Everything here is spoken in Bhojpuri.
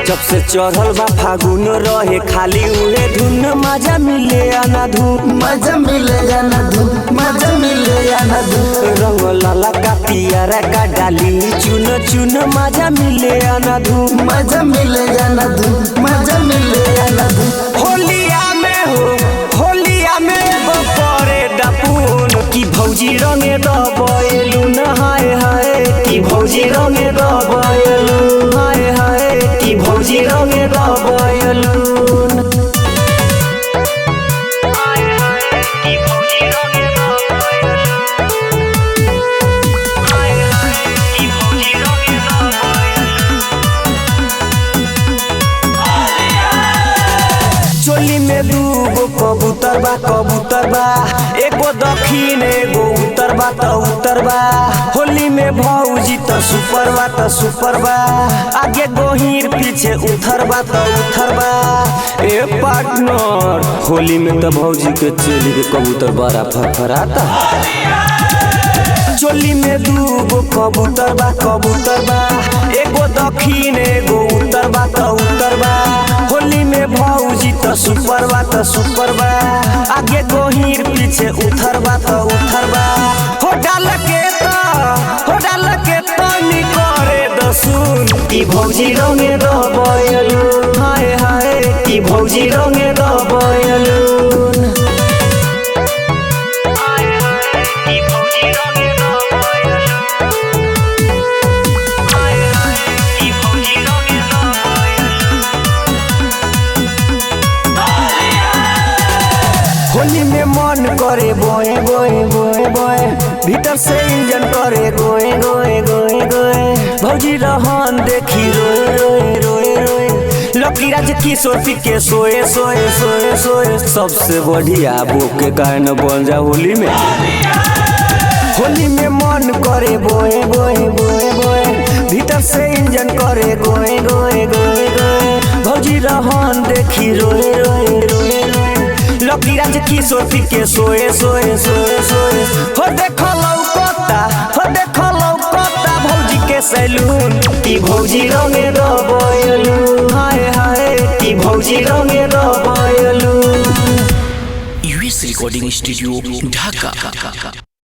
जब से चढ़ल बा फागुन रहे खाली उहे धुन मजा मिले आना धुन मजा मिले आना धुन मजा मिले आना धुन रंग लाला का पियारा का डाली चुन चुन मजा मिले आना धुन मजा मिले आना धुन मजा मिले आना धुन होलिया में हो होलिया में बपरे डपुन की भौजी रंगे दबेलुन हाय हाय की भौजी रंगे दबेलुन हाय हाय की भौजी रंगे दबेलुन हाय हाय की भौजी रंगे दबेलुन हाय हाय की भौजी रंगे दबेलुन चोली में दूगो कबूतर बा एगो दक्षिण एगो उत्तर बा होली में भौजी त सुपर बा आगे गोहीर पीछे उथर बा ए पार्टनर होली में त भौजी के चोली के कबूतर बड़ा फरफराता चोली में दूगो कबूतर बा एगो दक्षिण एगो उत्तर बा होली में भौजी त सुपर बा आगे गोहीर पीछे उथर बा हो डाल के तनी करे दसुन की भौजी रंगे दबेलुन हाय हाय की भौजी रंगे दबेलुन हाय हाय की भौजी रंगे दबेलुन हाय हाय की भौजी रंगे दबेलुन होली में मन करे बोए भीतर से इंजन करे गोए भौजी रहन देखी रोए लकी राज किशोर के सोए सबसे बढ़िया बोके कारण बन जा होली में मन करे बोए भीतर से इंजन करे गोए भौजी रहन देखी रोए लकी राज किशोर के सोए हो देखो लौकता भौजी के सैलून की भौजी रंगे दबेलुन हाय हाय की भौजी रंगे दबेलुन यूएस रिकॉर्डिंग स्टूडियो ढाका।